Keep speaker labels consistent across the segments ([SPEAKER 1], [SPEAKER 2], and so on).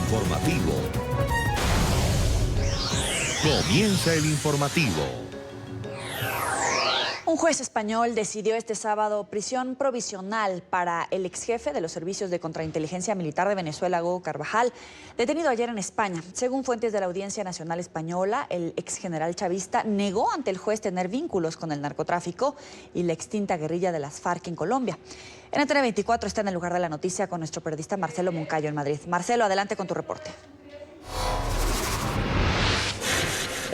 [SPEAKER 1] informativo. Comienza el informativo.
[SPEAKER 2] Un juez español decidió este sábado prisión provisional para el exjefe de los servicios de contrainteligencia militar de Venezuela, Hugo Carvajal, detenido ayer en España. Según fuentes de la Audiencia Nacional Española, el exgeneral chavista negó ante el juez tener vínculos con el narcotráfico y la extinta guerrilla de las FARC en Colombia. NTN 24 está en el lugar de la noticia con nuestro periodista Marcelo Moncayo en Madrid. Marcelo, adelante con tu reporte.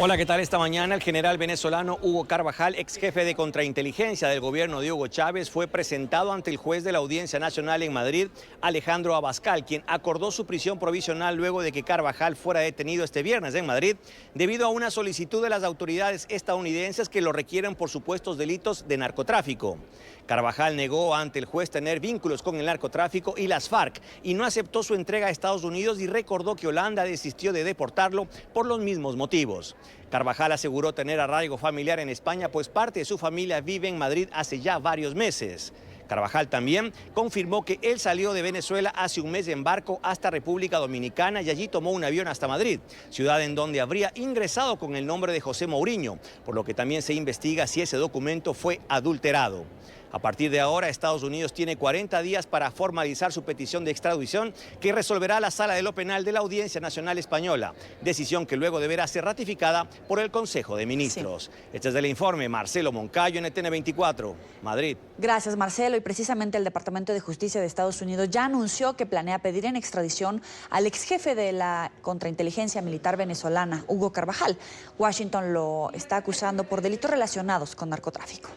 [SPEAKER 3] Hola, ¿qué tal? Esta mañana el general venezolano Hugo Carvajal, ex jefe de contrainteligencia del gobierno de Hugo Chávez, fue presentado ante el juez de la Audiencia Nacional en Madrid, Alejandro Abascal, quien acordó su prisión provisional luego de que Carvajal fuera detenido este viernes en Madrid debido a una solicitud de las autoridades estadounidenses que lo requieren por supuestos delitos de narcotráfico. Carvajal negó ante el juez tener vínculos con el narcotráfico y las FARC y no aceptó su entrega a Estados Unidos y recordó que Holanda desistió de deportarlo por los mismos motivos. Carvajal aseguró tener arraigo familiar en España, pues parte de su familia vive en Madrid hace ya varios meses. Carvajal también confirmó que él salió de Venezuela hace un mes en barco hasta República Dominicana y allí tomó un avión hasta Madrid, ciudad en donde habría ingresado con el nombre de José Mourinho, por lo que también se investiga si ese documento fue adulterado. A partir de ahora, Estados Unidos tiene 40 días para formalizar su petición de extradición que resolverá la Sala de lo Penal de la Audiencia Nacional Española, decisión que luego deberá ser ratificada por el Consejo de Ministros. Sí. Este es el informe, Marcelo Moncayo, NTN 24, Madrid.
[SPEAKER 2] Gracias, Marcelo. Y precisamente el Departamento de Justicia de Estados Unidos ya anunció que planea pedir en extradición al ex jefe de la contrainteligencia militar venezolana, Hugo Carvajal. Washington lo está acusando por delitos relacionados con narcotráfico.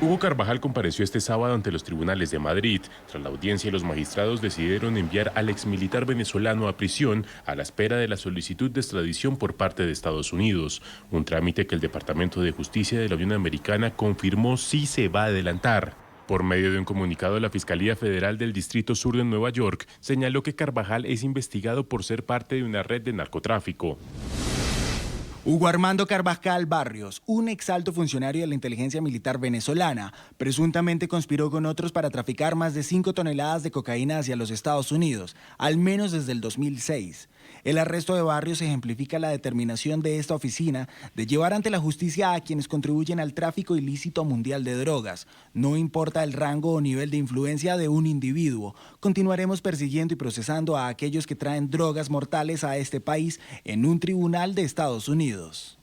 [SPEAKER 4] Hugo Carvajal compareció este sábado ante los tribunales de Madrid. Tras la audiencia, los magistrados decidieron enviar al exmilitar venezolano a prisión a la espera de la solicitud de extradición por parte de Estados Unidos, un trámite que el Departamento de Justicia de la Unión Americana confirmó sí se va a adelantar. Por medio de un comunicado, la Fiscalía Federal del Distrito Sur de Nueva York señaló que Carvajal es investigado por ser parte de una red de narcotráfico.
[SPEAKER 5] Hugo Armando Carvajal Barrios, un exalto funcionario de la inteligencia militar venezolana, presuntamente conspiró con otros para traficar más de 5 toneladas de cocaína hacia los Estados Unidos, al menos desde el 2006. El arresto de Barrios ejemplifica la determinación de esta oficina de llevar ante la justicia a quienes contribuyen al tráfico ilícito mundial de drogas. No importa el rango o nivel de influencia de un individuo, continuaremos persiguiendo y procesando a aquellos que traen drogas mortales a este país en un tribunal de Estados Unidos.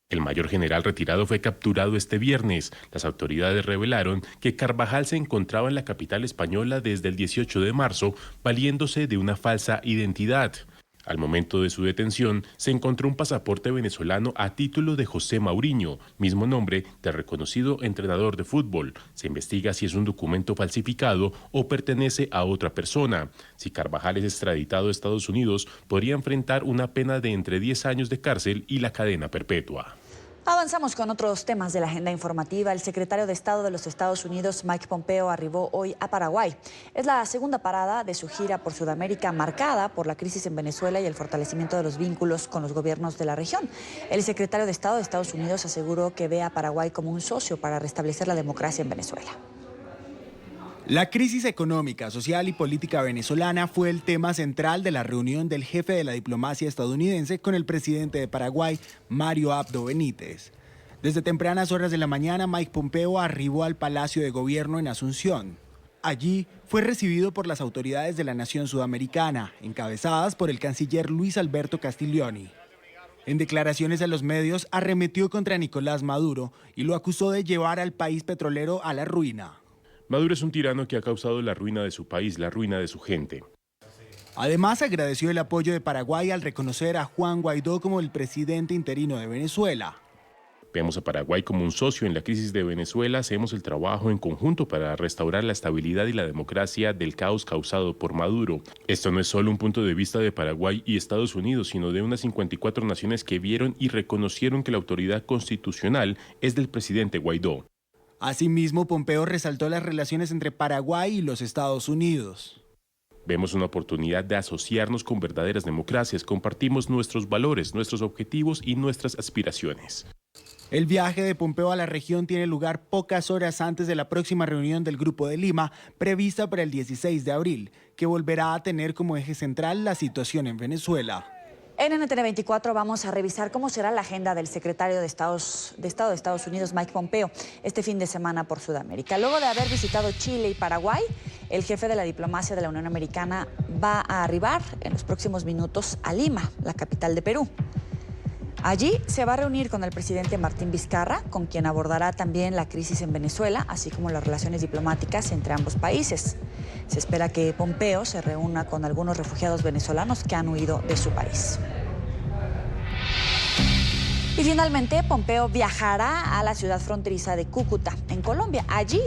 [SPEAKER 4] El mayor general retirado fue capturado este viernes. Las autoridades revelaron que Carvajal se encontraba en la capital española desde el 18 de marzo, valiéndose de una falsa identidad. Al momento de su detención, se encontró un pasaporte venezolano a título de José Mourinho, mismo nombre del reconocido entrenador de fútbol. Se investiga si es un documento falsificado o pertenece a otra persona. Si Carvajal es extraditado a Estados Unidos, podría enfrentar una pena de entre 10 años de cárcel y la cadena perpetua.
[SPEAKER 2] Avanzamos con otros temas de la agenda informativa. El secretario de Estado de los Estados Unidos, Mike Pompeo, arribó hoy a Paraguay. Es la segunda parada de su gira por Sudamérica, marcada por la crisis en Venezuela y el fortalecimiento de los vínculos con los gobiernos de la región. El secretario de Estado de Estados Unidos aseguró que ve a Paraguay como un socio para restablecer la democracia en Venezuela.
[SPEAKER 5] La crisis económica, social y política venezolana fue el tema central de la reunión del jefe de la diplomacia estadounidense con el presidente de Paraguay, Mario Abdo Benítez. Desde tempranas horas de la mañana, Mike Pompeo arribó al Palacio de Gobierno en Asunción. Allí fue recibido por las autoridades de la nación sudamericana, encabezadas por el canciller Luis Alberto Castiglioni. En declaraciones a los medios, arremetió contra Nicolás Maduro y lo acusó de llevar al país petrolero a la ruina.
[SPEAKER 4] Maduro es un tirano que ha causado la ruina de su país, la ruina de su gente.
[SPEAKER 5] Además, agradeció el apoyo de Paraguay al reconocer a Juan Guaidó como el presidente interino de Venezuela.
[SPEAKER 4] Vemos a Paraguay como un socio en la crisis de Venezuela, hacemos el trabajo en conjunto para restaurar la estabilidad y la democracia del caos causado por Maduro. Esto no es solo un punto de vista de Paraguay y Estados Unidos, sino de unas 54 naciones que vieron y reconocieron que la autoridad constitucional es del presidente Guaidó.
[SPEAKER 5] Asimismo, Pompeo resaltó las relaciones entre Paraguay y los Estados Unidos.
[SPEAKER 4] Vemos una oportunidad de asociarnos con verdaderas democracias, compartimos nuestros valores, nuestros objetivos y nuestras aspiraciones.
[SPEAKER 5] El viaje de Pompeo a la región tiene lugar pocas horas antes de la próxima reunión del Grupo de Lima, prevista para el 16 de abril, que volverá a tener como eje central la situación en Venezuela.
[SPEAKER 2] En NTN 24 vamos a revisar cómo será la agenda del secretario de Estado de Estados Unidos, Mike Pompeo, este fin de semana por Sudamérica. Luego de haber visitado Chile y Paraguay, el jefe de la diplomacia de la Unión Americana va a arribar en los próximos minutos a Lima, la capital de Perú. Allí se va a reunir con el presidente Martín Vizcarra, con quien abordará también la crisis en Venezuela, así como las relaciones diplomáticas entre ambos países. Se espera que Pompeo se reúna con algunos refugiados venezolanos que han huido de su país. Y finalmente, Pompeo viajará a la ciudad fronteriza de Cúcuta, en Colombia. Allí,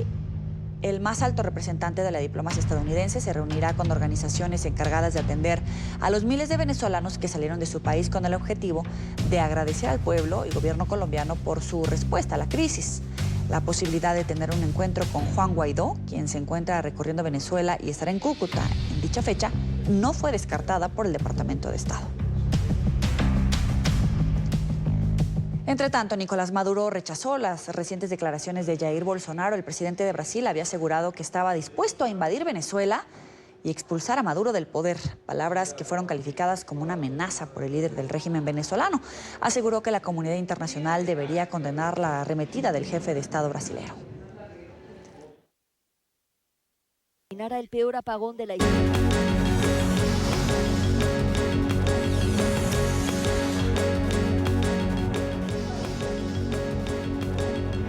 [SPEAKER 2] el más alto representante de la diplomacia estadounidense se reunirá con organizaciones encargadas de atender a los miles de venezolanos que salieron de su país con el objetivo de agradecer al pueblo y gobierno colombiano por su respuesta a la crisis. La posibilidad de tener un encuentro con Juan Guaidó, quien se encuentra recorriendo Venezuela y estará en Cúcuta en dicha fecha, no fue descartada por el Departamento de Estado. Entre tanto, Nicolás Maduro rechazó las recientes declaraciones de Jair Bolsonaro. El presidente de Brasil había asegurado que estaba dispuesto a invadir Venezuela y expulsar a Maduro del poder, palabras que fueron calificadas como una amenaza por el líder del régimen venezolano. Aseguró que la comunidad internacional debería condenar la arremetida del jefe de Estado brasilero.
[SPEAKER 6] El peor apagón de la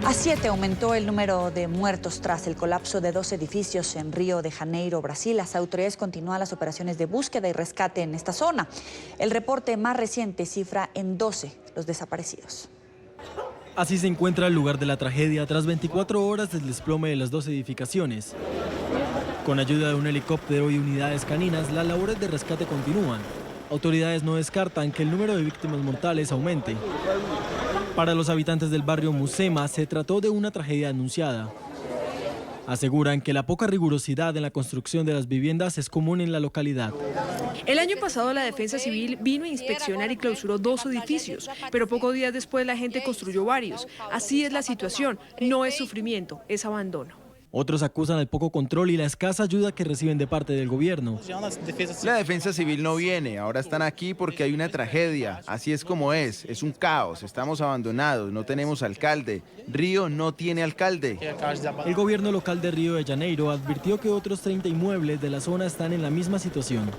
[SPEAKER 2] A 7 aumentó el número de muertos tras el colapso de 2 edificios en Río de Janeiro, Brasil. Las autoridades continúan las operaciones de búsqueda y rescate en esta zona. El reporte más reciente cifra en 12 los desaparecidos.
[SPEAKER 7] Así se encuentra el lugar de la tragedia tras 24 horas del desplome de las 2 edificaciones. Con ayuda de un helicóptero y unidades caninas, las labores de rescate continúan. Autoridades no descartan que el número de víctimas mortales aumente. Para los habitantes del barrio Musema se trató de una tragedia anunciada. Aseguran que la poca rigurosidad en la construcción de las viviendas es común en la localidad.
[SPEAKER 8] El año pasado la Defensa Civil vino a inspeccionar y clausuró 2 edificios, pero pocos días después la gente construyó varios. Así es la situación, no es sufrimiento, es abandono.
[SPEAKER 7] Otros acusan el poco control y la escasa ayuda que reciben de parte del gobierno.
[SPEAKER 9] La defensa civil no viene, ahora están aquí porque hay una tragedia. Así es como es un caos, estamos abandonados, no tenemos alcalde. Río no tiene alcalde.
[SPEAKER 7] El gobierno local de Río de Janeiro advirtió que otros 30 inmuebles de la zona están en la misma situación.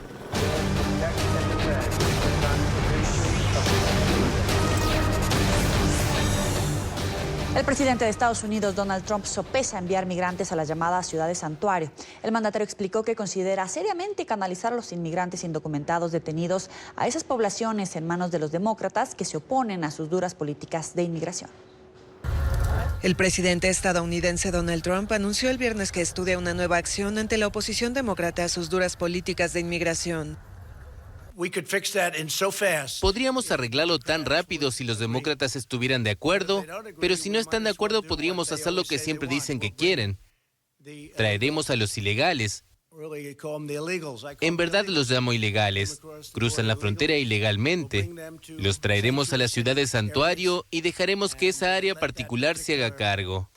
[SPEAKER 2] El presidente de Estados Unidos, Donald Trump, sopesa enviar migrantes a las llamadas ciudades santuario. El mandatario explicó que considera seriamente canalizar a los inmigrantes indocumentados detenidos a esas poblaciones en manos de los demócratas que se oponen a sus duras políticas de inmigración.
[SPEAKER 10] El presidente estadounidense Donald Trump anunció el viernes que estudia una nueva acción ante la oposición demócrata a sus duras políticas de inmigración.
[SPEAKER 11] Podríamos arreglarlo tan rápido si los demócratas estuvieran de acuerdo, pero si no están de acuerdo podríamos hacer lo que siempre dicen que quieren. Traeremos a los ilegales. En verdad los llamo ilegales. Cruzan la frontera ilegalmente. Los traeremos a la ciudad de santuario y dejaremos que esa área particular se haga cargo.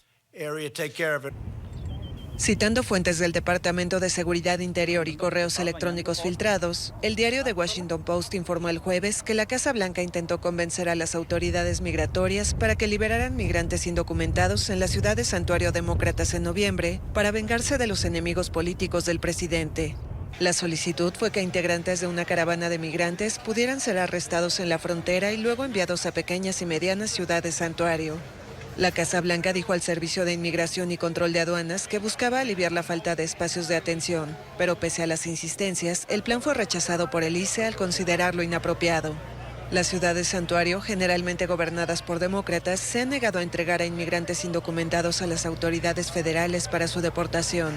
[SPEAKER 10] Citando fuentes del Departamento de Seguridad Interior y correos electrónicos filtrados, el diario The Washington Post informó el jueves que la Casa Blanca intentó convencer a las autoridades migratorias para que liberaran migrantes indocumentados en la ciudad de Santuario Demócratas en noviembre para vengarse de los enemigos políticos del presidente. La solicitud fue que integrantes de una caravana de migrantes pudieran ser arrestados en la frontera y luego enviados a pequeñas y medianas ciudades santuario. La Casa Blanca dijo al Servicio de Inmigración y Control de Aduanas que buscaba aliviar la falta de espacios de atención, pero pese a las insistencias, el plan fue rechazado por el ICE al considerarlo inapropiado. Las ciudades santuario, generalmente gobernadas por demócratas, se han negado a entregar a inmigrantes indocumentados a las autoridades federales para su deportación.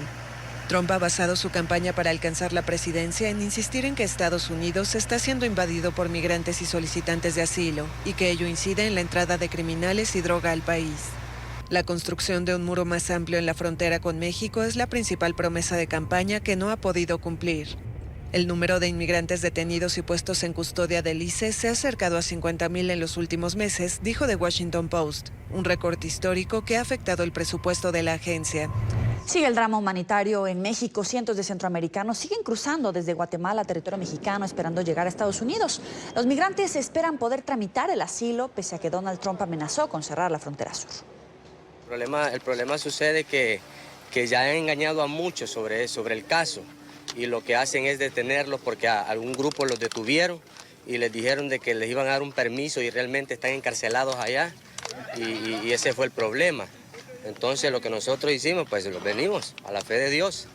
[SPEAKER 10] Trump ha basado su campaña para alcanzar la presidencia en insistir en que Estados Unidos está siendo invadido por migrantes y solicitantes de asilo y que ello incide en la entrada de criminales y droga al país. La construcción de un muro más amplio en la frontera con México es la principal promesa de campaña que no ha podido cumplir. El número de inmigrantes detenidos y puestos en custodia del ICE se ha acercado a 50,000 en los últimos meses, dijo The Washington Post, un récord histórico que ha afectado el presupuesto de la agencia.
[SPEAKER 2] Sigue el drama humanitario en México. Cientos de centroamericanos siguen cruzando desde Guatemala a territorio mexicano esperando llegar a Estados Unidos. Los migrantes esperan poder tramitar el asilo pese a que Donald Trump amenazó con cerrar la frontera sur.
[SPEAKER 12] El problema sucede que ya han engañado a muchos sobre el caso y lo que hacen es detenerlos porque a algún grupo los detuvieron y les dijeron de que les iban a dar un permiso y realmente están encarcelados allá y ese fue el problema. Entonces lo que nosotros hicimos, pues los venimos a la fe de Dios.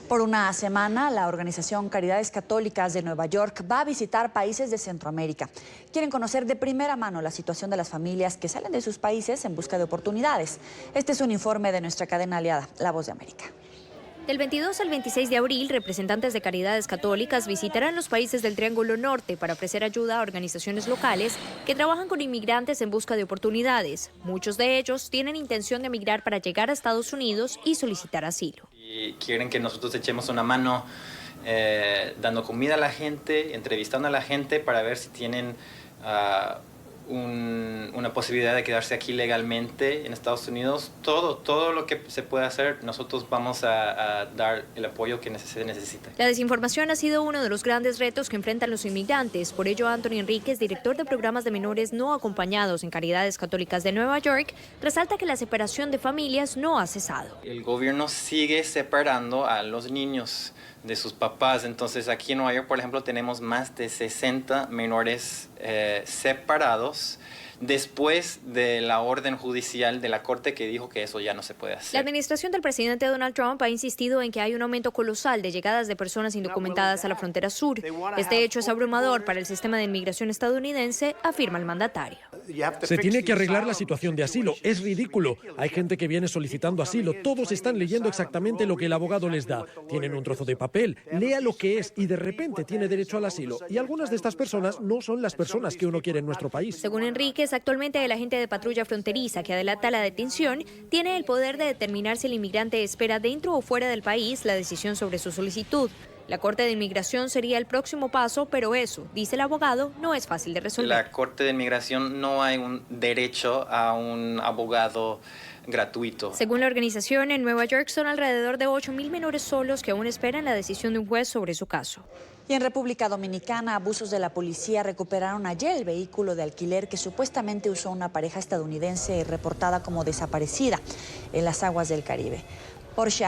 [SPEAKER 2] Por una semana, la organización Caridades Católicas de Nueva York va a visitar países de Centroamérica. Quieren conocer de primera mano la situación de las familias que salen de sus países en busca de oportunidades. Este es un informe de nuestra cadena aliada, La Voz de América.
[SPEAKER 13] Del 22 al 26 de abril, representantes de Caridades Católicas visitarán los países del Triángulo Norte para ofrecer ayuda a organizaciones locales que trabajan con inmigrantes en busca de oportunidades. Muchos de ellos tienen intención de emigrar para llegar a Estados Unidos y solicitar asilo.
[SPEAKER 14] Y quieren que nosotros echemos una mano dando comida a la gente, entrevistando a la gente para ver si tienen una posibilidad de quedarse aquí legalmente en Estados Unidos. Todo lo que se puede hacer, nosotros vamos a dar el apoyo que se necesita.
[SPEAKER 13] La desinformación ha sido uno de los grandes retos que enfrentan los inmigrantes. Por ello, Anthony Enríquez, director de programas de menores no acompañados en Caridades Católicas de Nueva York, resalta que la separación de familias no ha cesado.
[SPEAKER 14] El gobierno sigue separando a los niños de sus papás. Entonces aquí en Nueva York, por ejemplo, tenemos más de 60 menores separados después de la orden judicial de la Corte que dijo que eso ya no se puede hacer.
[SPEAKER 13] La administración del presidente Donald Trump ha insistido en que hay un aumento colosal de llegadas de personas indocumentadas a la frontera sur. Este hecho es abrumador para el sistema de inmigración estadounidense, afirma el mandatario.
[SPEAKER 15] Se tiene que arreglar la situación de asilo. Es ridículo. Hay gente que viene solicitando asilo. Todos están leyendo exactamente lo que el abogado les da. Tienen un trozo de papel, lea lo que es y de repente tiene derecho al asilo. Y algunas de estas personas no son las personas que uno quiere en nuestro país.
[SPEAKER 13] Según Enríquez, actualmente el agente de patrulla fronteriza que adelanta la detención tiene el poder de determinar si el inmigrante espera dentro o fuera del país la decisión sobre su solicitud. La Corte de Inmigración sería el próximo paso, pero eso, dice el abogado, no es fácil de resolver.
[SPEAKER 14] La Corte de Inmigración no hay un derecho a un abogado gratuito.
[SPEAKER 13] Según la organización, en Nueva York son alrededor de 8,000 menores solos que aún esperan la decisión de un juez sobre su caso.
[SPEAKER 2] Y en República Dominicana, abusos de la policía recuperaron ayer el vehículo de alquiler que supuestamente usó una pareja estadounidense reportada como desaparecida en las aguas del Caribe. Porsche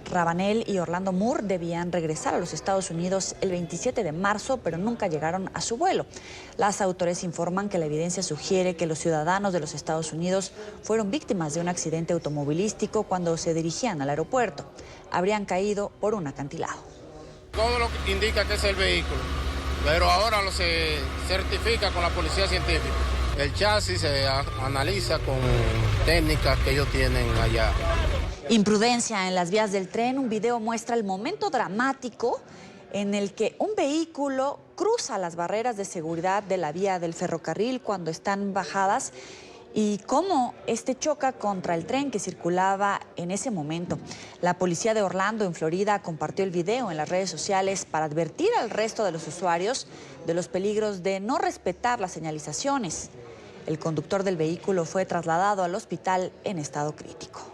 [SPEAKER 2] Rabanel y Orlando Moore debían regresar a los Estados Unidos el 27 de marzo, pero nunca llegaron a su vuelo. Las autoridades informan que la evidencia sugiere que los ciudadanos de los Estados Unidos fueron víctimas de un accidente automovilístico cuando se dirigían al aeropuerto. Habrían caído por un acantilado.
[SPEAKER 16] Todo lo que indica que es el vehículo, pero ahora lo se certifica con la policía científica. El chasis se analiza con técnicas que ellos tienen allá.
[SPEAKER 2] Imprudencia en las vías del tren. Un video muestra el momento dramático en el que un vehículo cruza las barreras de seguridad de la vía del ferrocarril cuando están bajadas y cómo este choca contra el tren que circulaba en ese momento. La policía de Orlando, en Florida, compartió el video en las redes sociales para advertir al resto de los usuarios de los peligros de no respetar las señalizaciones. El conductor del vehículo fue trasladado al hospital en estado crítico.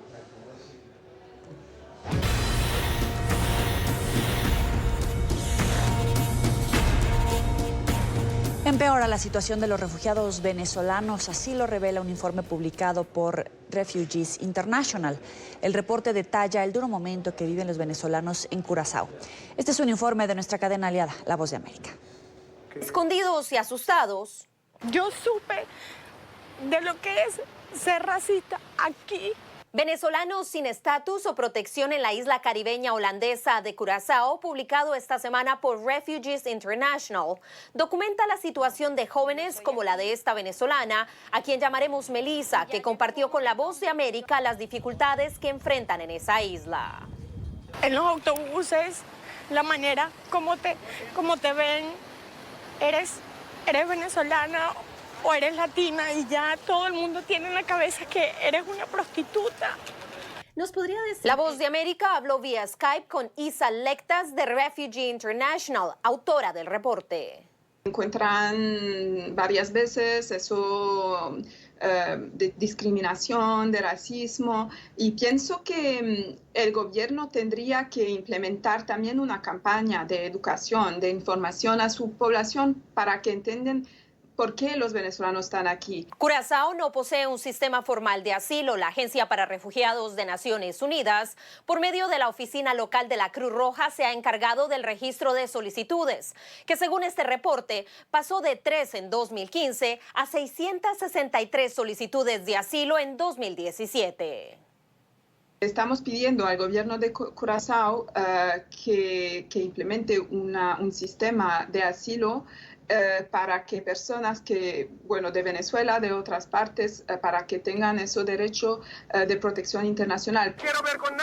[SPEAKER 2] Empeora la situación de los refugiados venezolanos, así lo revela un informe publicado por Refugees International. El reporte detalla el duro momento que viven los venezolanos en Curazao. Este es un informe de nuestra cadena aliada, La Voz de América.
[SPEAKER 17] Escondidos y asustados.
[SPEAKER 18] Yo supe de lo que es ser racista aquí.
[SPEAKER 17] Venezolanos sin estatus o protección en la isla caribeña holandesa de Curazao, publicado esta semana por Refugees International, documenta la situación de jóvenes como la de esta venezolana, a quien llamaremos Melissa, que compartió con La Voz de América las dificultades que enfrentan en esa isla.
[SPEAKER 18] En los autobuses, la manera como te ven, eres venezolana o eres latina y ya todo el mundo tiene en la cabeza que eres una prostituta.
[SPEAKER 17] ¿Nos podría decir? La Voz de América habló vía Skype con Isa Lectas de Refugee International, autora del reporte.
[SPEAKER 19] Encuentran varias veces eso de discriminación, de racismo, y pienso que el gobierno tendría que implementar también una campaña de educación, de información a su población para que entiendan ¿por qué los venezolanos están aquí?
[SPEAKER 17] Curazao no posee un sistema formal de asilo. La Agencia para Refugiados de Naciones Unidas, por medio de la oficina local de la Cruz Roja, se ha encargado del registro de solicitudes, que según este reporte pasó de 3 en 2015 a 663 solicitudes de asilo en 2017.
[SPEAKER 19] Estamos pidiendo al gobierno de Curazao que implemente un sistema de asilo para que personas que, de Venezuela, de otras partes, para que tengan ese derecho de protección internacional.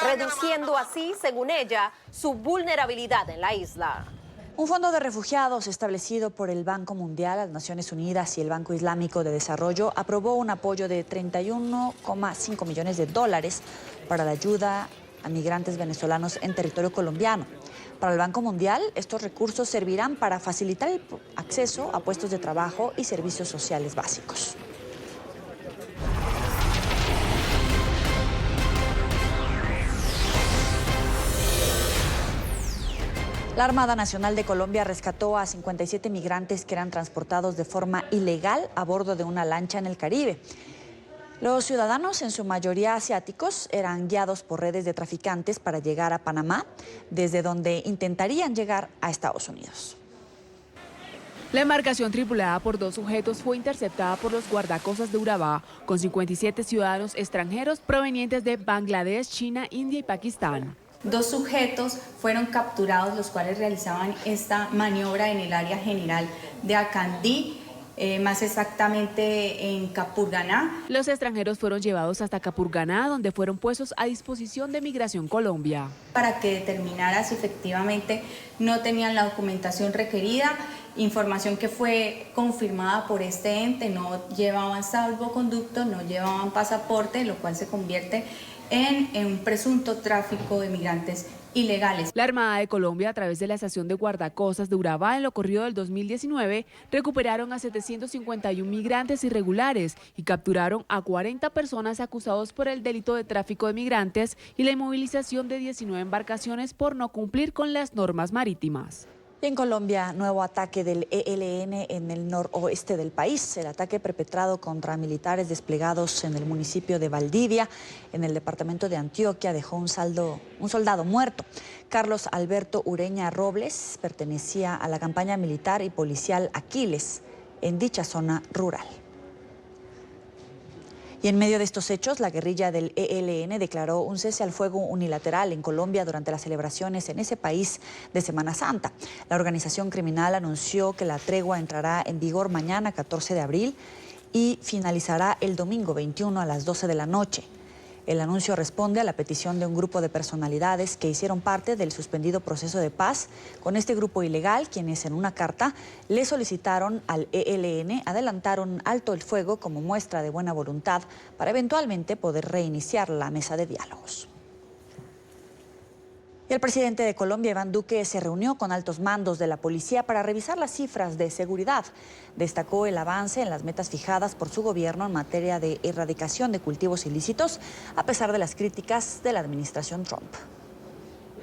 [SPEAKER 17] Reduciendo así, según ella, su vulnerabilidad en la isla.
[SPEAKER 2] Un fondo de refugiados establecido por el Banco Mundial, las Naciones Unidas y el Banco Islámico de Desarrollo aprobó un apoyo de $31,5 millones para la ayuda a migrantes venezolanos en territorio colombiano. Para el Banco Mundial, estos recursos servirán para facilitar el acceso a puestos de trabajo y servicios sociales básicos. La Armada Nacional de Colombia rescató a 57 migrantes que eran transportados de forma ilegal a bordo de una lancha en el Caribe. Los ciudadanos, en su mayoría asiáticos, eran guiados por redes de traficantes para llegar a Panamá, desde donde intentarían llegar a Estados Unidos.
[SPEAKER 20] La embarcación tripulada por 2 sujetos fue interceptada por los guardacostas de Urabá, con 57 ciudadanos extranjeros provenientes de Bangladesh, China, India y Pakistán.
[SPEAKER 21] 2 sujetos fueron capturados, los cuales realizaban esta maniobra en el área general de Acandí, más exactamente en Capurganá.
[SPEAKER 20] Los extranjeros fueron llevados hasta Capurganá, donde fueron puestos a disposición de Migración Colombia,
[SPEAKER 21] para que determinara si efectivamente no tenían la documentación requerida, información que fue confirmada por este ente. No llevaban salvoconducto, no llevaban pasaporte, lo cual se convierte en un presunto tráfico de migrantes ilegales.
[SPEAKER 20] La Armada de Colombia, a través de la estación de guardacostas de Urabá, en lo corrido del 2019, recuperaron a 751 migrantes irregulares y capturaron a 40 personas acusados por el delito de tráfico de migrantes y la inmovilización de 19 embarcaciones por no cumplir con las normas marítimas.
[SPEAKER 2] Y en Colombia, nuevo ataque del ELN en el noroeste del país. El ataque perpetrado contra militares desplegados en el municipio de Valdivia, en el departamento de Antioquia, dejó un soldado muerto. Carlos Alberto Ureña Robles pertenecía a la campaña militar y policial Aquiles en dicha zona rural. Y en medio de estos hechos, la guerrilla del ELN declaró un cese al fuego unilateral en Colombia durante las celebraciones en ese país de Semana Santa. La organización criminal anunció que la tregua entrará en vigor mañana, 14 de abril, y finalizará el domingo 21 a las 12 de la noche. El anuncio responde a la petición de un grupo de personalidades que hicieron parte del suspendido proceso de paz con este grupo ilegal, quienes en una carta le solicitaron al ELN adelantar un alto el fuego como muestra de buena voluntad para eventualmente poder reiniciar la mesa de diálogos. Y el presidente de Colombia, Iván Duque, se reunió con altos mandos de la policía para revisar las cifras de seguridad. Destacó el avance en las metas fijadas por su gobierno en materia de erradicación de cultivos ilícitos, a pesar de las críticas de la administración Trump.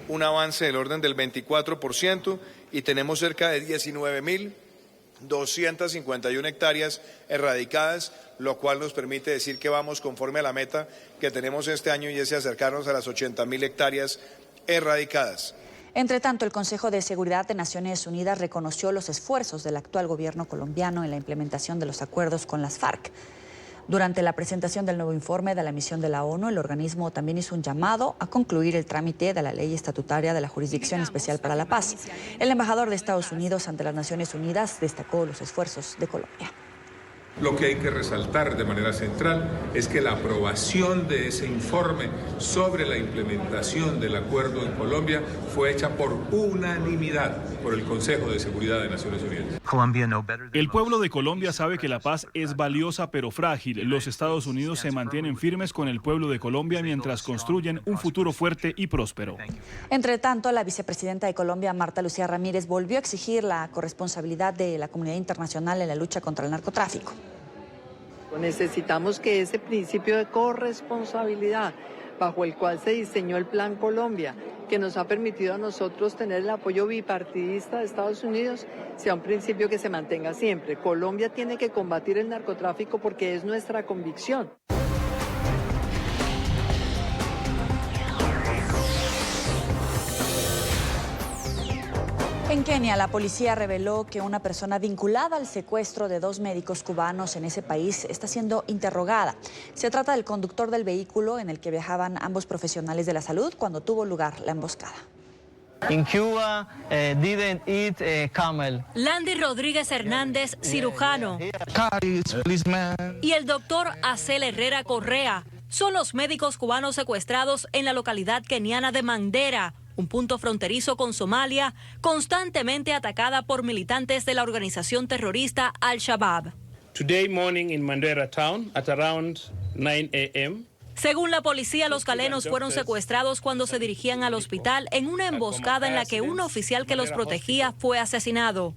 [SPEAKER 22] Un avance del orden del 24% y tenemos cerca de 19.251 hectáreas erradicadas, lo cual nos permite decir que vamos conforme a la meta que tenemos este año, y es acercarnos a las 80.000 hectáreas erradicadas.
[SPEAKER 2] Entre tanto, el Consejo de Seguridad de Naciones Unidas reconoció los esfuerzos del actual gobierno colombiano en la implementación de los acuerdos con las FARC. Durante la presentación del nuevo informe de la misión de la ONU, el organismo también hizo un llamado a concluir el trámite de la ley estatutaria de la Jurisdicción Especial para la Paz. El embajador de Estados Unidos ante las Naciones Unidas destacó los esfuerzos de Colombia.
[SPEAKER 23] Lo que hay que resaltar de manera central es que la aprobación de ese informe sobre la implementación del acuerdo en Colombia fue hecha por unanimidad por el Consejo de Seguridad de Naciones Unidas.
[SPEAKER 1] El pueblo de Colombia sabe que la paz es valiosa pero frágil. Los Estados Unidos se mantienen firmes con el pueblo de Colombia mientras construyen un futuro fuerte y próspero.
[SPEAKER 2] Entre tanto, la vicepresidenta de Colombia, Marta Lucía Ramírez, volvió a exigir la corresponsabilidad de la comunidad internacional en la lucha contra el narcotráfico.
[SPEAKER 3] Necesitamos que ese principio de corresponsabilidad, bajo el cual se diseñó el Plan Colombia, que nos ha permitido a nosotros tener el apoyo bipartidista de Estados Unidos, sea un principio que se mantenga siempre. Colombia tiene que combatir el narcotráfico porque es nuestra convicción.
[SPEAKER 2] En Kenia, la policía reveló que una persona vinculada al secuestro de 2 médicos cubanos en ese país está siendo interrogada. Se trata del conductor del vehículo en el que viajaban ambos profesionales de la salud cuando tuvo lugar la emboscada.
[SPEAKER 4] In Cuba, didn't eat camel.
[SPEAKER 24] Landy Rodríguez Hernández, cirujano, y el doctor Acel Herrera Correa son los médicos cubanos secuestrados en la localidad keniana de Mandera, un punto fronterizo con Somalia, constantemente atacada por militantes de la organización terrorista Al-Shabaab.
[SPEAKER 25] Today morning in Mandera town at around 9 a.m.
[SPEAKER 24] Según la policía, los galenos fueron secuestrados cuando se dirigían al hospital en una emboscada en la que un oficial que los protegía fue asesinado.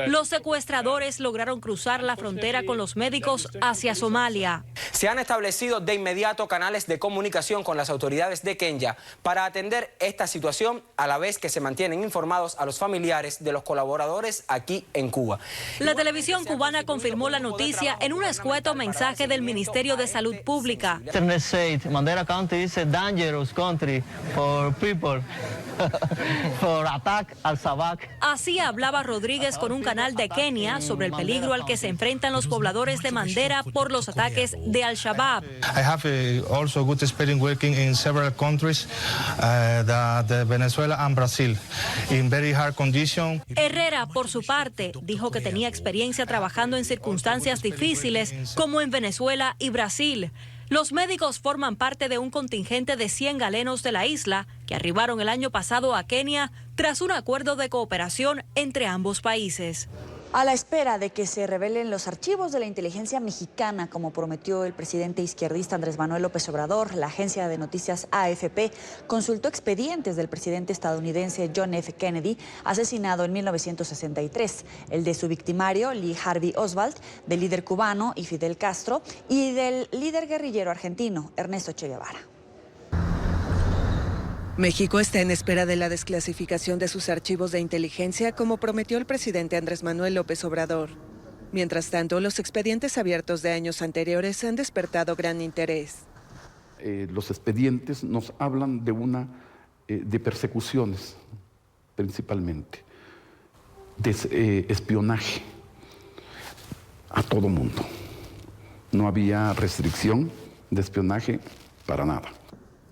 [SPEAKER 24] Los secuestradores lograron cruzar la frontera con los médicos hacia Somalia.
[SPEAKER 26] Se han establecido de inmediato canales de comunicación con las autoridades de Kenia para atender esta situación, a la vez que se mantienen informados a los familiares de los colaboradores aquí en Cuba.
[SPEAKER 24] La televisión cubana confirmó la noticia en un escueto mensaje del Ministerio de Salud Pública.
[SPEAKER 4] Internet said Mandera County is a dangerous country for people for attack Al-Shabaab.
[SPEAKER 24] Así hablaba Rodríguez con un canal de Kenia sobre el peligro al que se enfrentan los pobladores de Mandera por los ataques de Al-Shabaab.
[SPEAKER 27] I have also good experience working in several countries, the Venezuela and Brazil, in very hard conditions.
[SPEAKER 24] Herrera, por su parte, dijo que tenía experiencia trabajando en circunstancias difíciles como en Venezuela y Brasil. Los médicos forman parte de un contingente de 100 galenos de la isla que arribaron el año pasado a Kenia tras un acuerdo de cooperación entre ambos países.
[SPEAKER 2] A la espera de que se revelen los archivos de la inteligencia mexicana, como prometió el presidente izquierdista Andrés Manuel López Obrador, la agencia de noticias AFP consultó expedientes del presidente estadounidense John F. Kennedy, asesinado en 1963, el de su victimario Lee Harvey Oswald, del líder cubano y Fidel Castro y del líder guerrillero argentino Ernesto Che Guevara.
[SPEAKER 10] México está en espera de la desclasificación de sus archivos de inteligencia, como prometió el presidente Andrés Manuel López Obrador. Mientras tanto, los expedientes abiertos de años anteriores han despertado gran interés.
[SPEAKER 28] Los expedientes nos hablan de persecuciones, principalmente, de espionaje a todo mundo. No había restricción de espionaje para nada.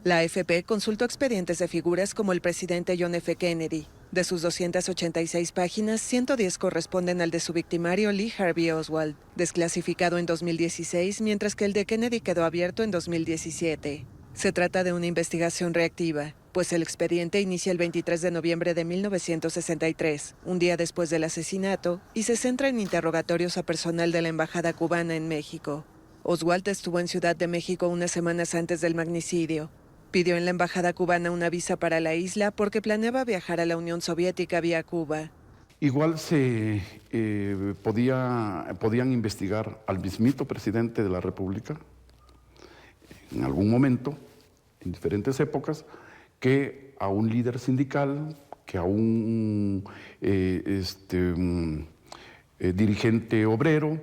[SPEAKER 10] La AFP consultó expedientes de figuras como el presidente John F. Kennedy. De sus 286 páginas, 110 corresponden al de su victimario Lee Harvey Oswald, desclasificado en 2016, mientras que el de Kennedy quedó abierto en 2017. Se trata de una investigación reactiva, pues el expediente inicia el 23 de noviembre de 1963, un día después del asesinato, y se centra en interrogatorios a personal de la Embajada cubana en México. Oswald estuvo en Ciudad de México unas semanas antes del magnicidio. Pidió en la embajada cubana una visa para la isla porque planeaba viajar a la Unión Soviética vía Cuba.
[SPEAKER 28] Igual se podían investigar al mismito presidente de la República en algún momento, en diferentes épocas, que a un líder sindical, que a un dirigente obrero,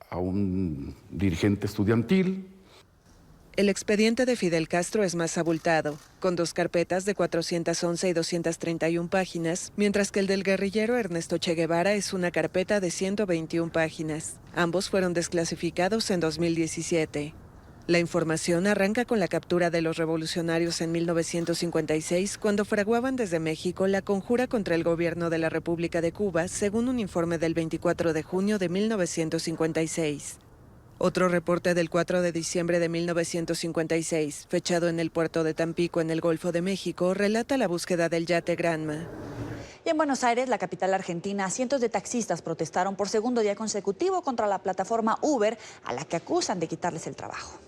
[SPEAKER 28] a un dirigente estudiantil.
[SPEAKER 10] El expediente de Fidel Castro es más abultado, con 2 carpetas de 411 y 231 páginas, mientras que el del guerrillero Ernesto Che Guevara es una carpeta de 121 páginas. Ambos fueron desclasificados en 2017. La información arranca con la captura de los revolucionarios en 1956, cuando fraguaban desde México la conjura contra el gobierno de la República de Cuba, según un informe del 24 de junio de 1956. Otro reporte del 4 de diciembre de 1956, fechado en el puerto de Tampico, en el Golfo de México, relata la búsqueda del yate Granma.
[SPEAKER 2] Y en Buenos Aires, la capital argentina, cientos de taxistas protestaron por segundo día consecutivo contra la plataforma Uber, a la que acusan de quitarles el trabajo.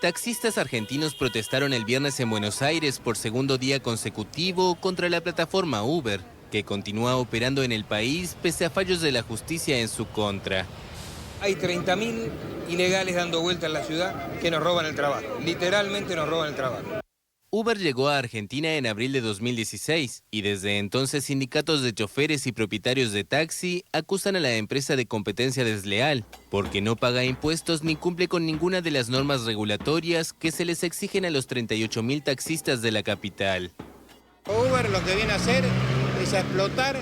[SPEAKER 5] Taxistas argentinos protestaron el viernes en Buenos Aires por segundo día consecutivo contra la plataforma Uber, que continúa operando en el país pese a fallos de la justicia en su contra.
[SPEAKER 6] Hay 30.000 ilegales dando vueltas en la ciudad que nos roban el trabajo, literalmente nos roban el trabajo.
[SPEAKER 5] Uber llegó a Argentina en abril de 2016 y desde entonces sindicatos de choferes y propietarios de taxi acusan a la empresa de competencia desleal porque no paga impuestos ni cumple con ninguna de las normas regulatorias que se les exigen a los 38.000 taxistas de la capital.
[SPEAKER 16] Uber lo que viene a hacer es a explotar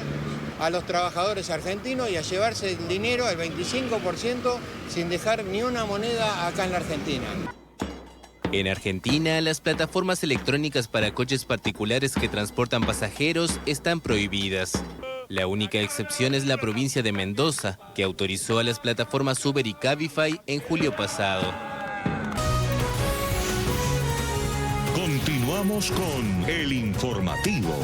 [SPEAKER 16] a los trabajadores argentinos y a llevarse el dinero, el 25%, sin dejar ni una moneda acá en la Argentina.
[SPEAKER 5] En Argentina, las plataformas electrónicas para coches particulares que transportan pasajeros están prohibidas. La única excepción es la provincia de Mendoza, que autorizó a las plataformas Uber y Cabify en julio pasado.
[SPEAKER 7] Continuamos con El Informativo.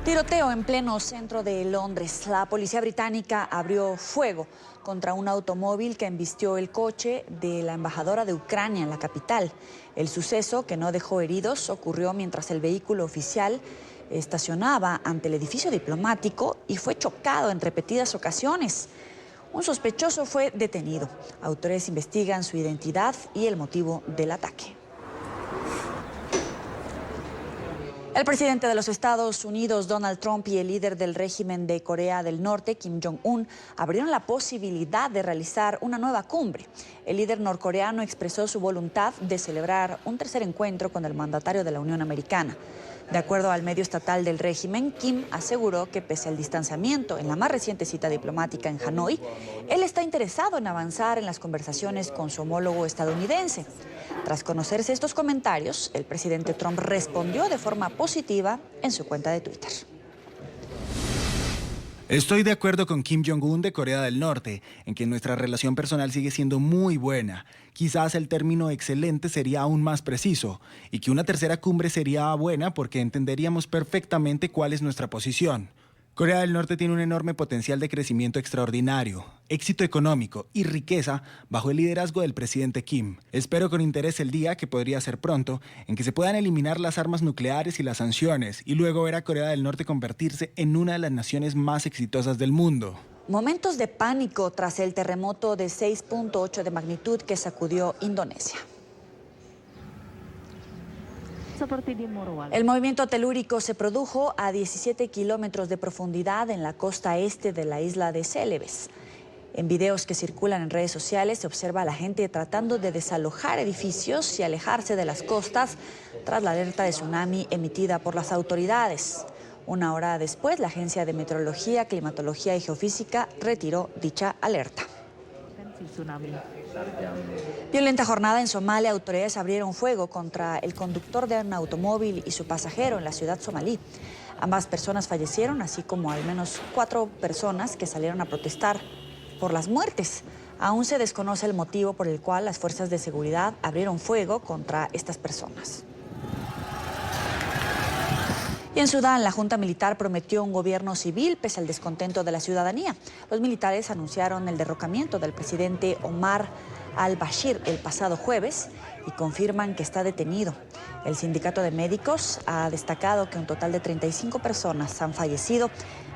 [SPEAKER 2] Tiroteo en pleno centro de Londres. La policía británica abrió fuego contra un automóvil que embistió el coche de la embajadora de Ucrania en la capital. El suceso, que no dejó heridos, ocurrió mientras el vehículo oficial estacionaba ante el edificio diplomático y fue chocado en repetidas ocasiones. Un sospechoso fue detenido. Autores investigan su identidad y el motivo del ataque. El presidente de los Estados Unidos, Donald Trump, y el líder del régimen de Corea del Norte, Kim Jong-un, abrieron la posibilidad de realizar una nueva cumbre. El líder norcoreano expresó su voluntad de celebrar un tercer encuentro con el mandatario de la Unión Americana. De acuerdo al medio estatal del régimen, Kim aseguró que pese al distanciamiento en la más reciente cita diplomática en Hanoi, él está interesado en avanzar en las conversaciones con su homólogo estadounidense. Tras conocerse estos comentarios, el presidente Trump respondió de forma positiva en su cuenta de Twitter.
[SPEAKER 8] Estoy de acuerdo con Kim Jong-un de Corea del Norte en que nuestra relación personal sigue siendo muy buena. Quizás el término excelente sería aún más preciso y que una tercera cumbre sería buena porque entenderíamos perfectamente cuál es nuestra posición. Corea del Norte tiene un enorme potencial de crecimiento extraordinario, éxito económico y riqueza bajo el liderazgo del presidente Kim. Espero con interés el día, que podría ser pronto, en que se puedan eliminar las armas nucleares y las sanciones y luego ver a Corea del Norte convertirse en una de las naciones más exitosas del mundo.
[SPEAKER 2] Momentos de pánico tras el terremoto de 6.8 de magnitud que sacudió Indonesia. El movimiento telúrico se produjo a 17 kilómetros de profundidad en la costa este de la isla de Celebes. En videos que circulan en redes sociales se observa a la gente tratando de desalojar edificios y alejarse de las costas tras la alerta de tsunami emitida por las autoridades. Una hora después, la Agencia de Meteorología, Climatología y Geofísica retiró dicha alerta. Violenta jornada en Somalia. Autoridades abrieron fuego contra el conductor de un automóvil y su pasajero en la ciudad somalí. Ambas personas fallecieron, así como al menos 4 personas que salieron a protestar por las muertes. Aún se desconoce el motivo por el cual las fuerzas de seguridad abrieron fuego contra estas personas. Y en Sudán, la Junta Militar prometió un gobierno civil pese al descontento de la ciudadanía. Los militares anunciaron el derrocamiento del presidente Omar al-Bashir el pasado jueves y confirman que está detenido. El sindicato de médicos ha destacado que un total de 35 personas han fallecido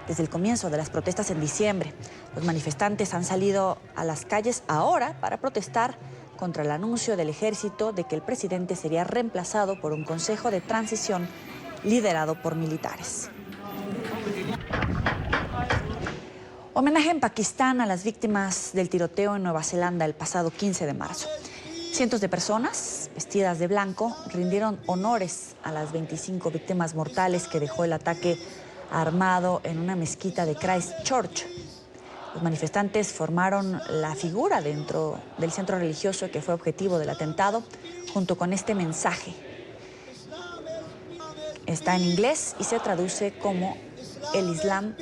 [SPEAKER 2] desde el comienzo de las protestas en diciembre. Los manifestantes han salido a las calles ahora para protestar contra el anuncio del ejército de que el presidente sería reemplazado por un consejo de transición liderado por militares. Homenaje en Pakistán a las víctimas del tiroteo en Nueva Zelanda el pasado 15 de marzo. Cientos de personas vestidas de blanco rindieron honores a las 25 víctimas mortales que dejó el ataque armado en una mezquita de Christchurch. Los manifestantes formaron la figura dentro del centro religioso que fue objetivo del atentado, junto con este mensaje. Está en inglés y se traduce como "El Islam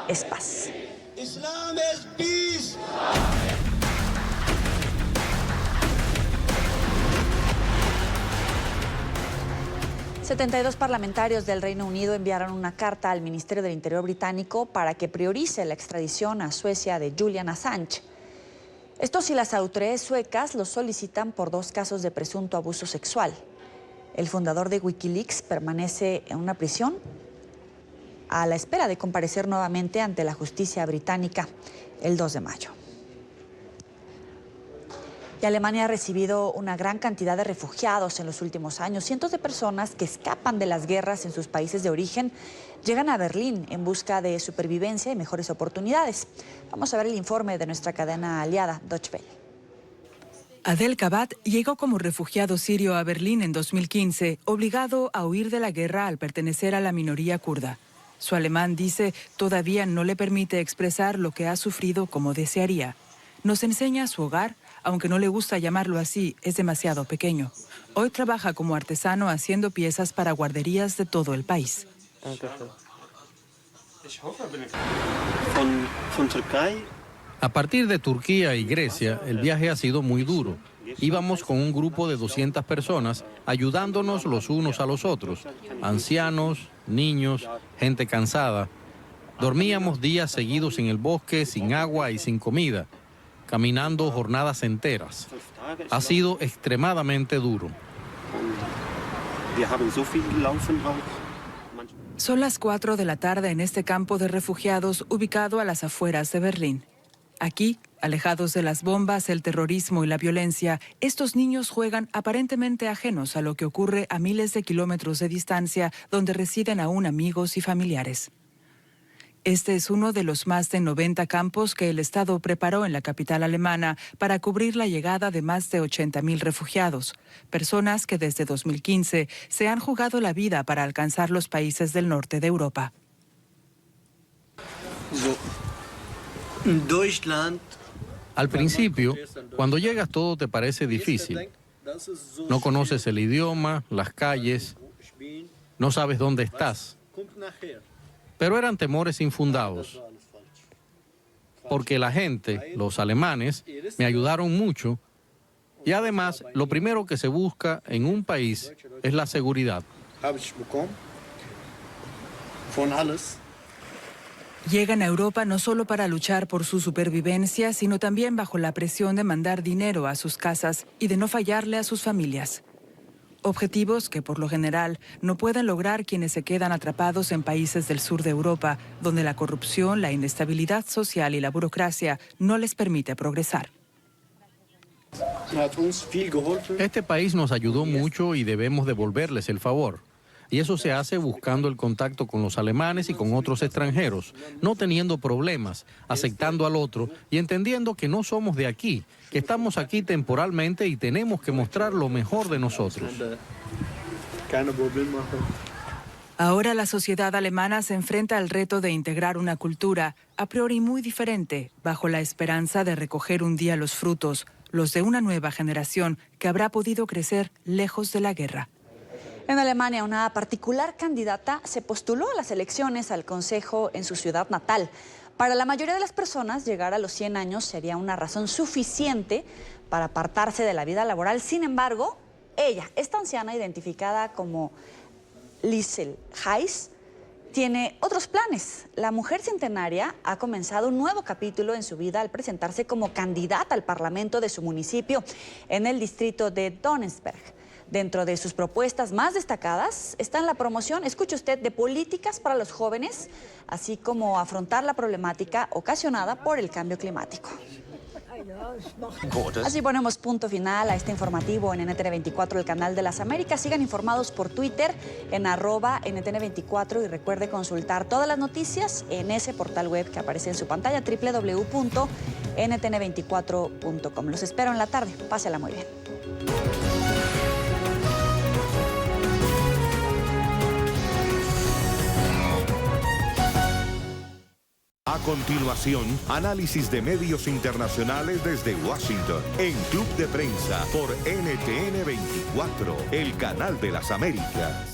[SPEAKER 2] es paz". 72 parlamentarios del Reino Unido enviaron una carta al Ministerio del Interior británico para que priorice la extradición a Suecia de Julian Assange. Esto si las autoridades suecas lo solicitan por 2 casos de presunto abuso sexual. El fundador de Wikileaks permanece en una prisión a la espera de comparecer nuevamente ante la justicia británica el 2 de mayo. Y Alemania ha recibido una gran cantidad de refugiados en los últimos años. Cientos de personas que escapan de las guerras en sus países de origen llegan a Berlín en busca de supervivencia y mejores oportunidades. Vamos a ver el informe de nuestra cadena aliada, Deutsche Welle.
[SPEAKER 9] Adel Kabat llegó como refugiado sirio a Berlín en 2015, obligado a huir de la guerra al pertenecer a la minoría kurda. Su alemán, dice, todavía no le permite expresar lo que ha sufrido como desearía. Nos enseña su hogar, aunque no le gusta llamarlo así, es demasiado pequeño. Hoy trabaja como artesano haciendo piezas para guarderías de todo el país.
[SPEAKER 11] A partir de Turquía y Grecia, el viaje ha sido muy duro. Íbamos con un grupo de 200 personas, ayudándonos los unos a los otros. Ancianos, niños, gente cansada. Dormíamos días seguidos en el bosque, sin agua y sin comida, caminando jornadas enteras. Ha sido extremadamente duro.
[SPEAKER 9] Son las 4 de la tarde en este campo de refugiados ubicado a las afueras de Berlín. Aquí, alejados de las bombas, el terrorismo y la violencia, estos niños juegan aparentemente ajenos a lo que ocurre a miles de kilómetros de distancia, donde residen aún amigos y familiares. Este es uno de los más de 90 campos que el Estado preparó en la capital alemana para cubrir la llegada de más de 80.000 refugiados, personas que desde 2015 se han jugado la vida para alcanzar los países del norte de Europa.
[SPEAKER 11] Al principio, cuando llegas todo te parece difícil. No conoces el idioma, las calles, no sabes dónde estás. Pero eran temores infundados, porque la gente, los alemanes, me ayudaron mucho y además lo primero que se busca en un país es la seguridad.
[SPEAKER 9] Llegan a Europa no solo para luchar por su supervivencia, sino también bajo la presión de mandar dinero a sus casas y de no fallarle a sus familias. Objetivos que por lo general no pueden lograr quienes se quedan atrapados en países del sur de Europa, donde la corrupción, la inestabilidad social y la burocracia no les permite progresar.
[SPEAKER 11] Este país nos ayudó mucho y debemos devolverles el favor. Y eso se hace buscando el contacto con los alemanes y con otros extranjeros, no teniendo problemas, aceptando al otro y entendiendo que no somos de aquí, que estamos aquí temporalmente y tenemos que mostrar lo mejor de nosotros.
[SPEAKER 9] Ahora la sociedad alemana se enfrenta al reto de integrar una cultura a priori muy diferente, bajo la esperanza de recoger un día los frutos, los de una nueva generación que habrá podido crecer lejos de la guerra.
[SPEAKER 2] En Alemania, una particular candidata se postuló a las elecciones al Consejo en su ciudad natal. Para la mayoría de las personas, llegar a los 100 años sería una razón suficiente para apartarse de la vida laboral. Sin embargo, ella, esta anciana identificada como Liesl Heiss, tiene otros planes. La mujer centenaria ha comenzado un nuevo capítulo en su vida al presentarse como candidata al parlamento de su municipio en el distrito de Donnersberg. Dentro de sus propuestas más destacadas está la promoción, escuche usted, de políticas para los jóvenes, así como afrontar la problemática ocasionada por el cambio climático. Así ponemos punto final a este informativo en NTN24, el canal de las Américas. Sigan informados por Twitter en @NTN24 y recuerde consultar todas las noticias en ese portal web que aparece en su pantalla, www.ntn24.com. Los espero en la tarde. Pásela muy bien.
[SPEAKER 7] A continuación, análisis de medios internacionales desde Washington, en Club de Prensa por NTN 24, el canal de las Américas.